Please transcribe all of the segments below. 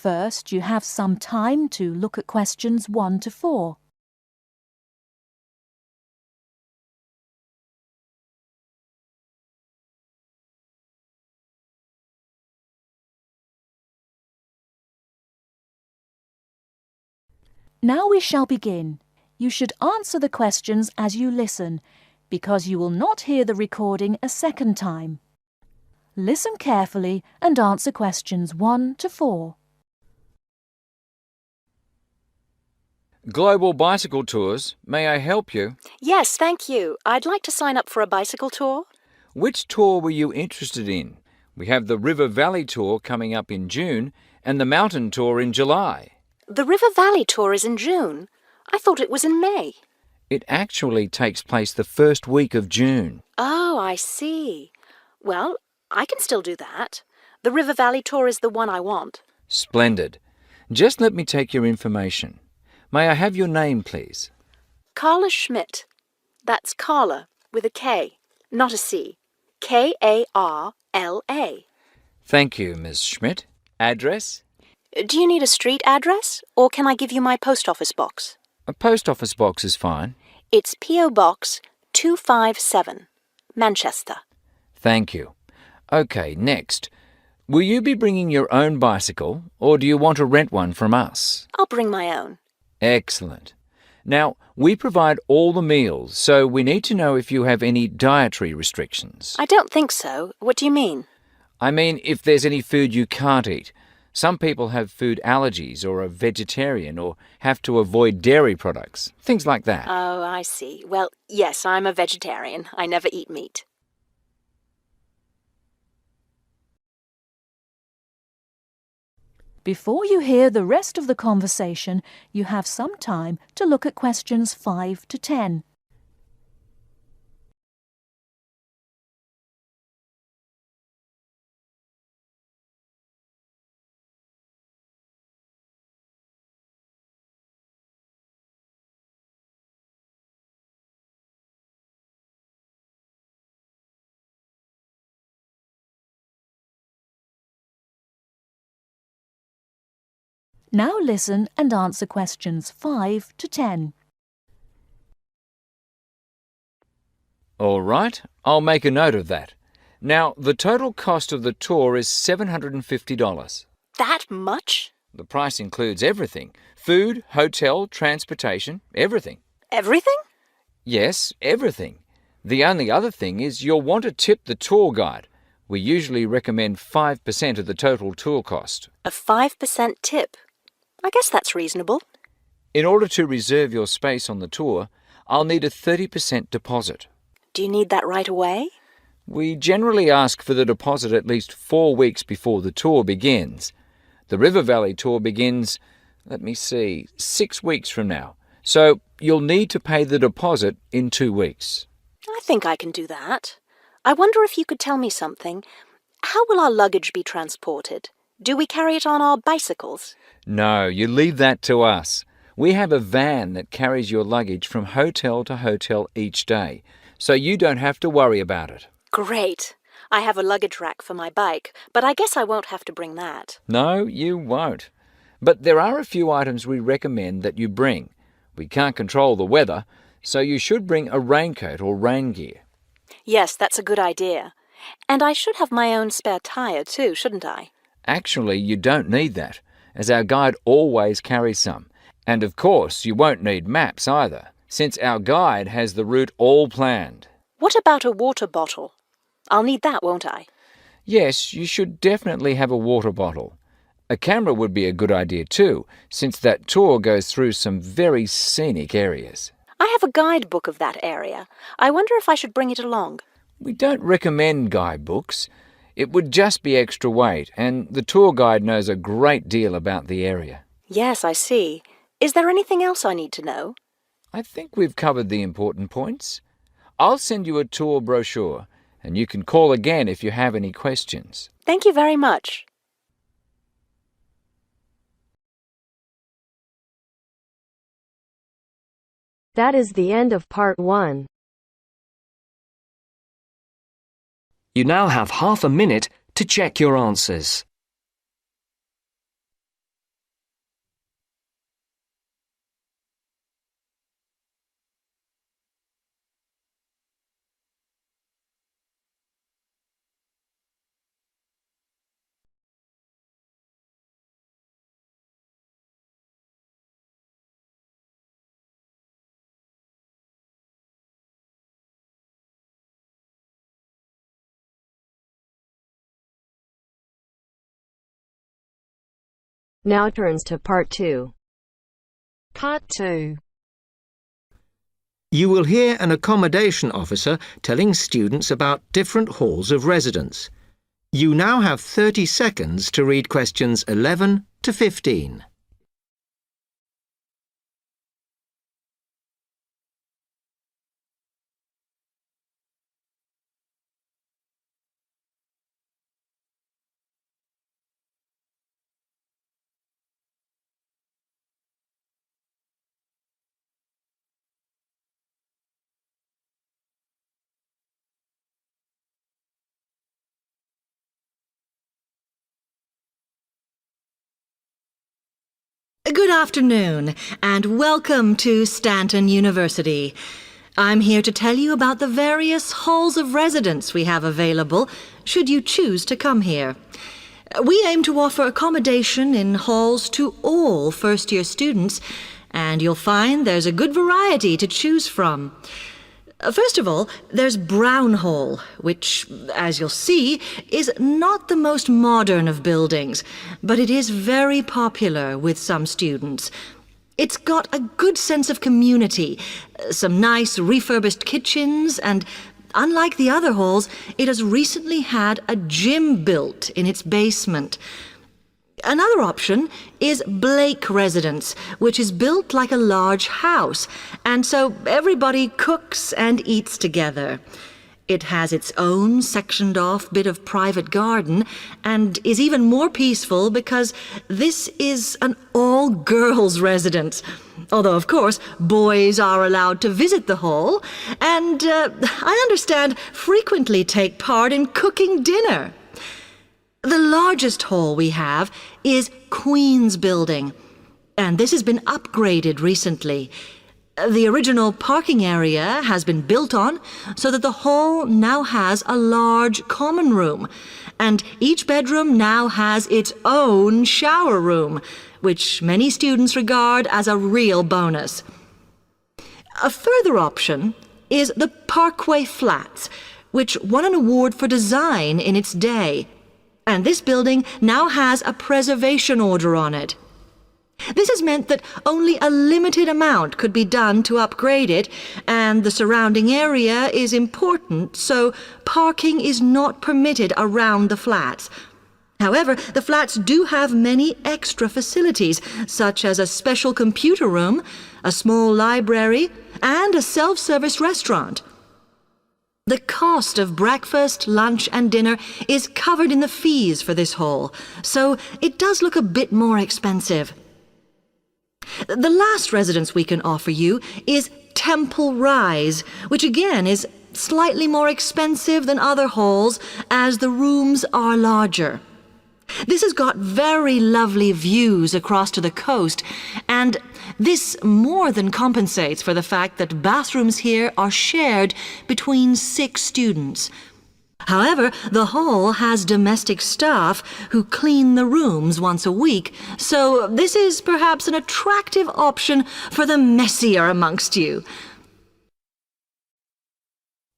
First, you have some time to look at questions 1 to 4. Now we shall begin. You should answer the questions as you listen, because you will not hear the recording a second time. Listen carefully and answer questions 1 to 4. Global Bicycle Tours, may I help you? Yes, thank you. I'd like to sign up for a bicycle tour. Which tour were you interested in? We have the River Valley Tour coming up in June and the Mountain Tour in July. The River Valley tour is in June. I thought it was in May. It actually takes place the first week of June. Oh, I see. Well, I can still do that. The River Valley tour is the one I want. Splendid. Just let me take your information. May I have your name, please? Carla Schmidt. That's Carla with a K, not a C. K-A-R-L-A. Thank you, Ms. Schmidt. Address? Do you need a street address, or can I give you my post office box? A post office box is fine. It's P.O. Box 257, Manchester. Thank you. OK, next. Will you be bringing your own bicycle, or do you want to rent one from us? I'll bring my own. Excellent. Now, we provide all the meals, so we need to know if you have any dietary restrictions. I don't think so. What do you mean? I mean, if there's any food you can't eat. Some people have food allergies or are vegetarian or have to avoid dairy products, things like that. Oh, I see. Well, yes, I'm a vegetarian. I never eat meat. Before you hear the rest of the conversation, you have some time to look at questions 5 to 10. Now listen and answer questions 5 to 10. All right, I'll make a note of that. Now, the total cost of the tour is $750. That much? The price includes everything. Food, hotel, transportation, everything. Everything? Yes, everything. The only other thing is you'll want to tip the tour guide. We usually recommend 5% of the total tour cost. A 5% tip. I guess that's reasonable. In order to reserve your space on the tour, I'll need a 30% deposit. Do you need that right away? We generally ask for the deposit at least 4 weeks before the tour begins. The River Valley tour begins, 6 weeks from now. So you'll need to pay the deposit in 2 weeks. I think I can do that. I wonder if you could tell me something. How will our luggage be transported? Do we carry it on our bicycles? No, you leave that to us. We have a van that carries your luggage from hotel to hotel each day, so you don't have to worry about it. Great. I have a luggage rack for my bike, but I guess I won't have to bring that. No, you won't. But there are a few items we recommend that you bring. We can't control the weather, so you should bring a raincoat or rain gear. Yes, that's a good idea. And I should have my own spare tire too, shouldn't I? Actually, you don't need that, as our guide always carries some. And of course, you won't need maps either, since our guide has the route all planned. What about a water bottle? I'll need that, won't I? Yes, you should definitely have a water bottle. A camera would be a good idea too, since that tour goes through some very scenic areas. I have a guidebook of that area. I wonder if I should bring it along. We don't recommend guidebooks. It would just be extra weight, and the tour guide knows a great deal about the area. Yes, I see. Is there anything else I need to know? I think we've covered the important points. I'll send you a tour brochure, and you can call again if you have any questions. Thank you very much. That is the end of part 1. You now have half a minute to check your answers. Now turns to Part 2. Part 2. You will hear an accommodation officer telling students about different halls of residence. You now have 30 seconds to read questions 11 to 15. Good afternoon, and welcome to Stanton University. I'm here to tell you about the various halls of residence we have available, should you choose to come here. We aim to offer accommodation in halls to all first-year students, and you'll find there's a good variety to choose from. First of all, there's Brown Hall, which, as you'll see, is not the most modern of buildings, but it is very popular with some students. It's got a good sense of community, some nice refurbished kitchens, and unlike the other halls, it has recently had a gym built in its basement. Another option is Blake Residence, which is built like a large house, and so everybody cooks and eats together. It has its own sectioned-off bit of private garden and is even more peaceful because this is an all-girls residence. Although, of course, boys are allowed to visit the hall and, I understand, frequently take part in cooking dinner. The largest hall we have is Queen's Building, and this has been upgraded recently. The original parking area has been built on so that the hall now has a large common room, and each bedroom now has its own shower room, which many students regard as a real bonus. A further option is the Parkway Flats, which won an award for design in its day. And this building now has a preservation order on it. This has meant that only a limited amount could be done to upgrade it, and the surrounding area is important, so parking is not permitted around the flats. However, the flats do have many extra facilities, such as a special computer room, a small library, and a self-service restaurant. The cost of breakfast, lunch, and dinner is covered in the fees for this hall, so it does look a bit more expensive. The last residence we can offer you is Temple Rise, which again is slightly more expensive than other halls as the rooms are larger. This has got very lovely views across to the coast, and this more than compensates for the fact that bathrooms here are shared between 6 students. However, the hall has domestic staff who clean the rooms once a week, so this is perhaps an attractive option for the messier amongst you.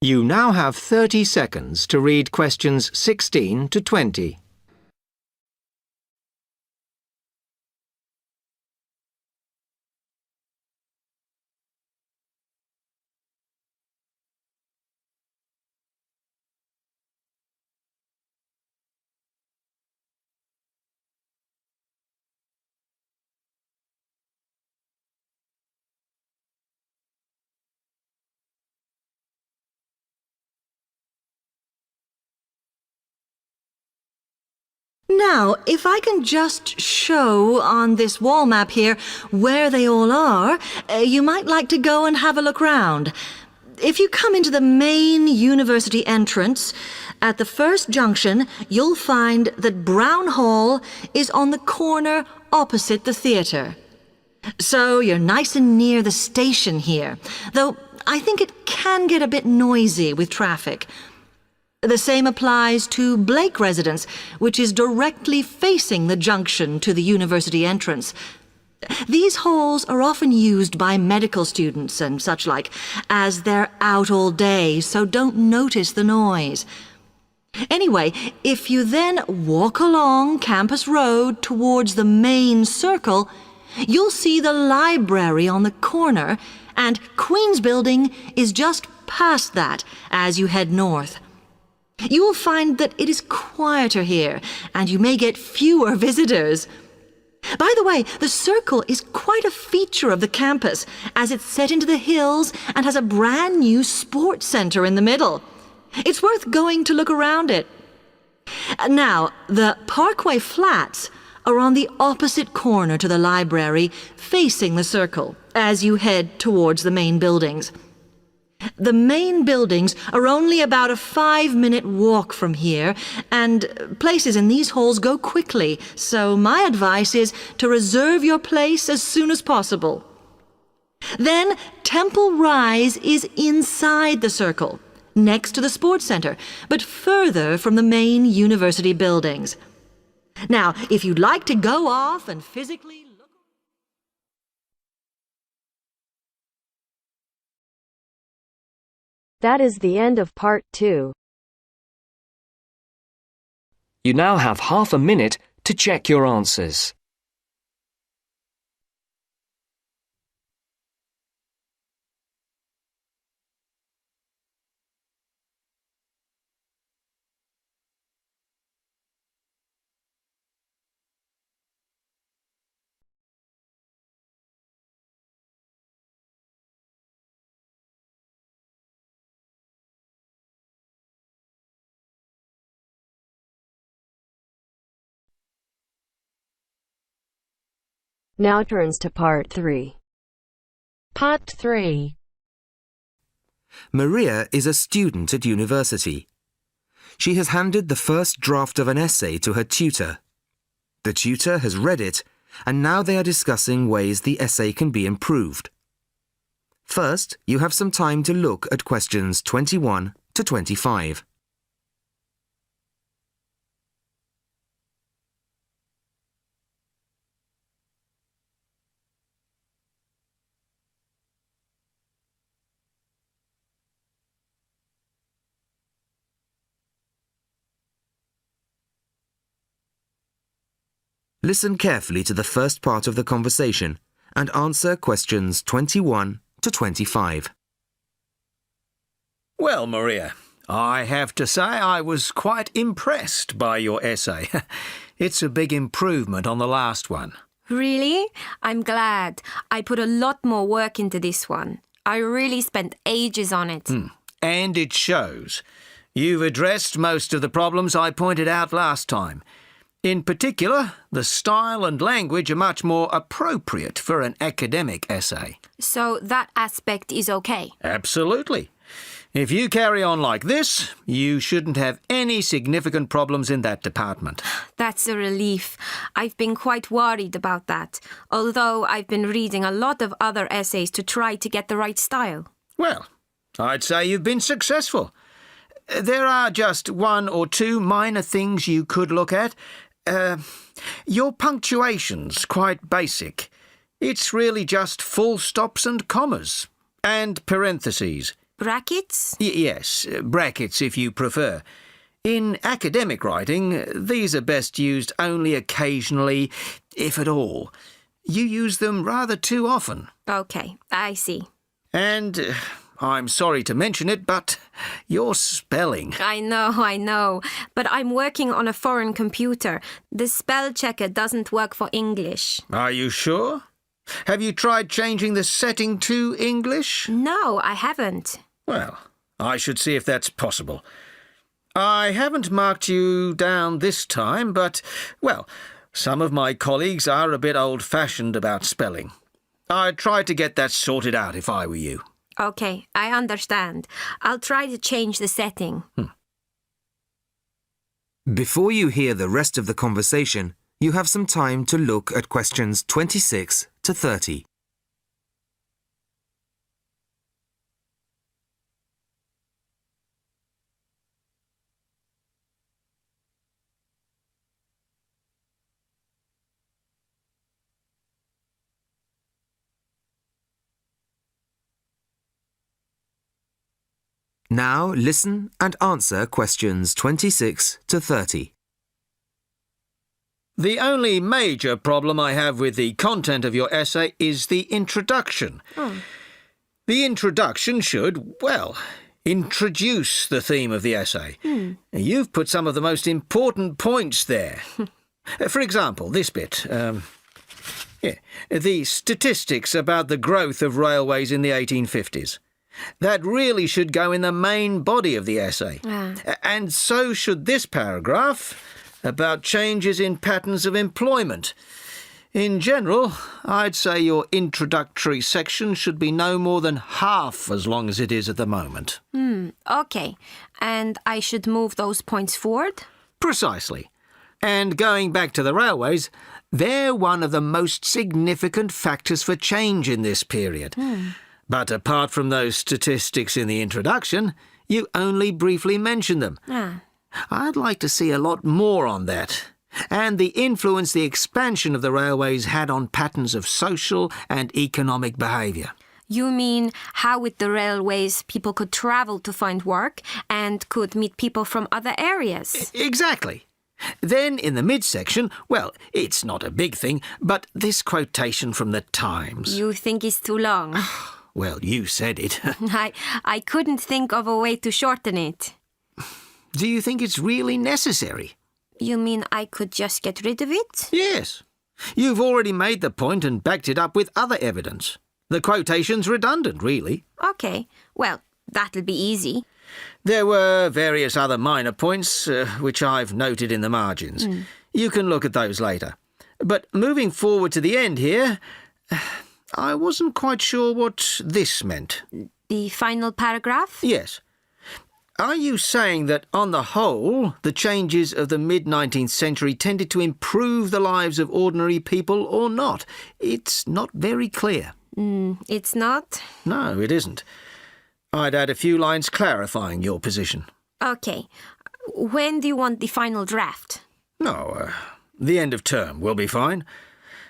You now have 30 seconds to read questions 16 to 20. Now, if I can just show on this wall map here where they all are, you might like to go and have a look round. If you come into the main university entrance, at the first junction, you'll find that Brown Hall is on the corner opposite the theatre. So you're nice and near the station here, though I think it can get a bit noisy with traffic. The same applies to Blake Residence, which is directly facing the junction to the university entrance. These halls are often used by medical students and such like, as they're out all day, so don't notice the noise. Anyway, if you then walk along Campus Road towards the main circle, you'll see the library on the corner, and Queen's Building is just past that as you head north. You will find that it is quieter here, and you may get fewer visitors. By the way, the circle is quite a feature of the campus, as it's set into the hills and has a brand new sports center in the middle. It's worth going to look around it. Now, the Parkway Flats are on the opposite corner to the library, facing the circle, as you head towards the main buildings. The main buildings are only about a 5-minute walk from here, and places in these halls go quickly, so my advice is to reserve your place as soon as possible. Then Temple Rise is inside the circle, next to the sports center, but further from the main university buildings. Now, if you'd like to go off and physically look... That is the end of part 2. You now have half a minute to check your answers. Now turns to part 3. Part 3. Maria is a student at university. She has handed the first draft of an essay to her tutor. The tutor has read it, and now they are discussing ways the essay can be improved. First, you have some time to look at questions 21 to 25. Listen carefully to the first part of the conversation and answer questions 21 to 25. Well, Maria, I have to say I was quite impressed by your essay. It's a big improvement on the last one. Really? I'm glad. I put a lot more work into this one. I really spent ages on it. And it shows. You've addressed most of the problems I pointed out last time. In particular, the style and language are much more appropriate for an academic essay. So that aspect is okay? Absolutely. If you carry on like this, you shouldn't have any significant problems in that department. That's a relief. I've been quite worried about that, although I've been reading a lot of other essays to try to get the right style. Well, I'd say you've been successful. There are just one or two minor things you could look at. Your punctuation's quite basic. It's really just full stops and commas. And parentheses. Brackets? Yes, brackets if you prefer. In academic writing, these are best used only occasionally, if at all. You use them rather too often. Okay, I see. And I'm sorry to mention it, but your spelling... I know. But I'm working on a foreign computer. The spell checker doesn't work for English. Are you sure? Have you tried changing the setting to English? No, I haven't. Well, I should see if that's possible. I haven't marked you down this time, but, well, some of my colleagues are a bit old-fashioned about spelling. I'd try to get that sorted out if I were you. Okay, I understand. I'll try to change the setting. Before you hear the rest of the conversation, you have some time to look at questions 26 to 30. Now listen and answer questions 26 to 30. The only major problem I have with the content of your essay is the introduction. The introduction should, well, introduce the theme of the essay. You've put some of the most important points there. For example, this bit. The statistics about the growth of railways in the 1850s. That really should go in the main body of the essay. And so should this paragraph about changes in patterns of employment. In general, I'd say your introductory section should be no more than half as long as it is at the moment. Okay. And I should move those points forward? Precisely. And going back to the railways, they're one of the most significant factors for change in this period. But apart from those statistics in the introduction, you only briefly mention them. I'd like to see a lot more on that, and the influence the expansion of the railways had on patterns of social and economic behaviour. You mean how with the railways people could travel to find work and could meet people from other areas? Exactly. Then in the midsection, well, it's not a big thing, but this quotation from the Times. You think it's too long? Well, you said it. I couldn't think of a way to shorten it. Do you think it's really necessary? You mean I could just get rid of it? Yes. You've already made the point and backed it up with other evidence. The quotation's redundant, really. Okay, well, that'll be easy. There were various other minor points, which I've noted in the margins. You can look at those later. But moving forward to the end here, I wasn't quite sure what this meant. The final paragraph? Yes. Are you saying that, on the whole, the changes of the mid-19th century tended to improve the lives of ordinary people or not? It's not very clear. It's not? No, it isn't. I'd add a few lines clarifying your position. Okay. When do you want the final draft? No, the end of term will be fine.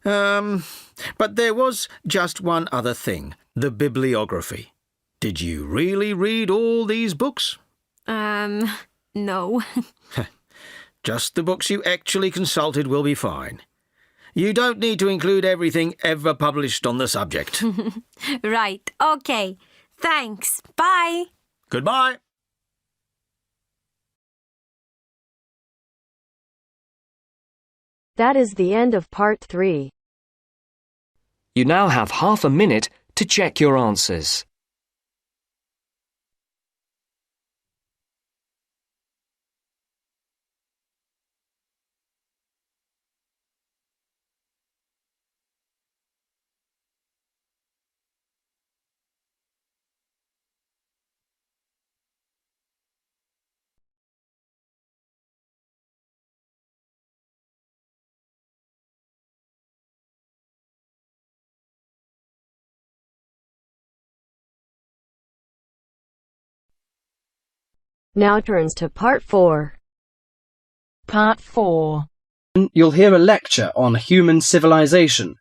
But there was just one other thing, the bibliography. Did you really read all these books? No. Just the books you actually consulted will be fine. You don't need to include everything ever published on the subject. Right, okay. Thanks. Bye. Goodbye. That is the end of part 3. You now have half a minute to check your answers. Now turns to part 4. Part 4. You'll hear a lecture on human civilization.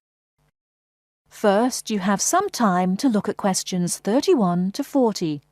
First, you have some time to look at questions 31 to 40.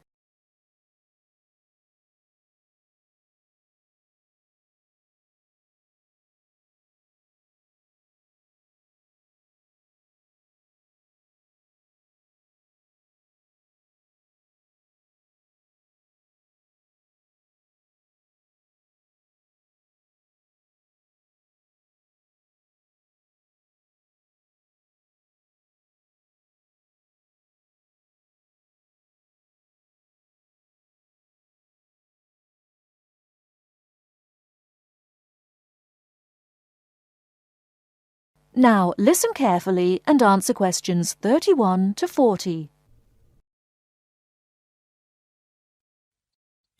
Now listen carefully and answer questions 31 to 40.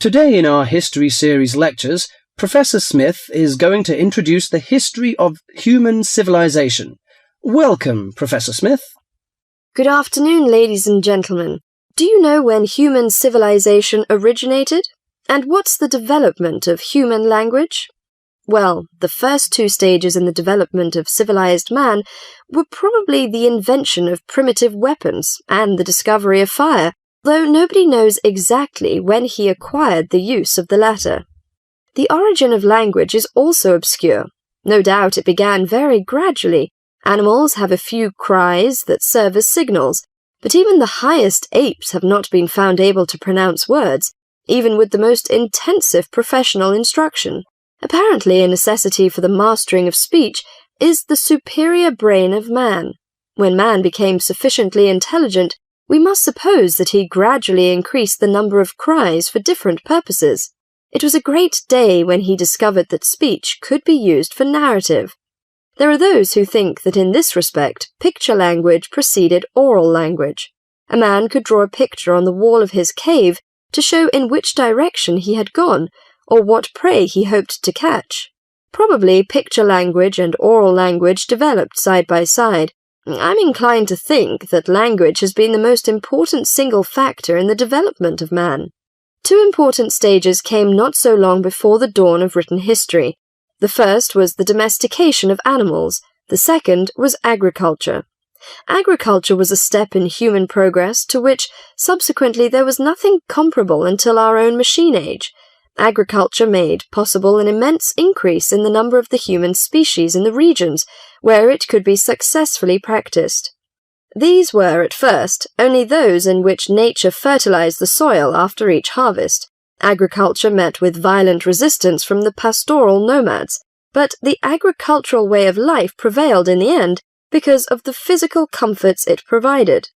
Today in our History Series lectures, Professor Smith is going to introduce the history of human civilization. Welcome, Professor Smith. Good afternoon, ladies and gentlemen. Do you know when human civilization originated? And what's the development of human language? Well, the first 2 stages in the development of civilized man were probably the invention of primitive weapons and the discovery of fire. though nobody knows exactly when he acquired the use of the latter. The origin of language is also obscure. No doubt it began very gradually. Animals have a few cries that serve as signals, but even the highest apes have not been found able to pronounce words, even with the most intensive professional instruction. Apparently, a necessity for the mastering of speech is the superior brain of man. When man became sufficiently intelligent, we must suppose that he gradually increased the number of cries for different purposes. It was a great day when he discovered that speech could be used for narrative. There are those who think that in this respect, picture language preceded oral language. A man could draw a picture on the wall of his cave to show in which direction he had gone, or what prey he hoped to catch. Probably picture language and oral language developed side by side. I'm inclined to think that language has been the most important single factor in the development of man. Two important stages came not so long before the dawn of written history. The first was the domestication of animals. The second was agriculture. Agriculture was a step in human progress to which, subsequently, there was nothing comparable until our own machine age. Agriculture made possible an immense increase in the number of the human species in the regions where it could be successfully practiced. These were, at first, only those in which nature fertilized the soil after each harvest. Agriculture met with violent resistance from the pastoral nomads, but the agricultural way of life prevailed in the end because of the physical comforts it provided.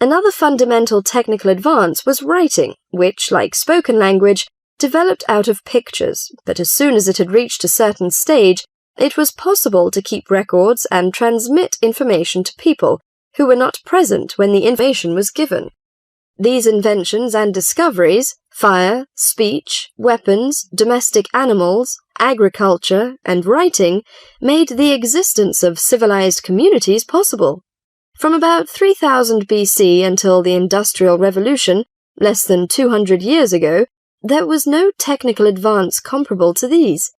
Another fundamental technical advance was writing, which, like spoken language, developed out of pictures, but as soon as it had reached a certain stage, it was possible to keep records and transmit information to people who were not present when the information was given. These inventions and discoveries, fire, speech, weapons, domestic animals, agriculture, and writing, made the existence of civilized communities possible. From about 3000 BC until the Industrial Revolution, less than 200 years ago, there was no technical advance comparable to these.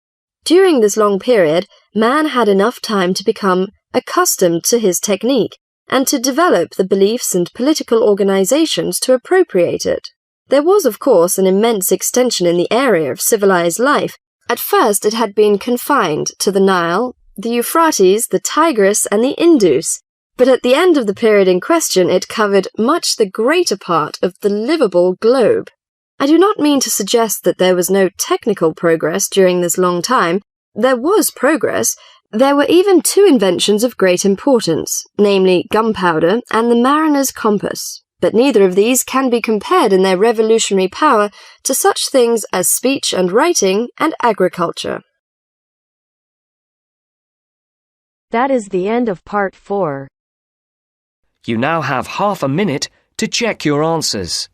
During this long period, man had enough time to become accustomed to his technique, and to develop the beliefs and political organizations to appropriate it. There was, of course, an immense extension in the area of civilized life. At first it had been confined to the Nile, the Euphrates, the Tigris, and the Indus, but at the end of the period in question it covered much the greater part of the livable globe. I do not mean to suggest that there was no technical progress during this long time. There was progress. There were even two inventions of great importance, namely gunpowder and the mariner's compass, but neither of these can be compared in their revolutionary power to such things as speech and writing and agriculture. That is the end of part 4. You now have half a minute to check your answers.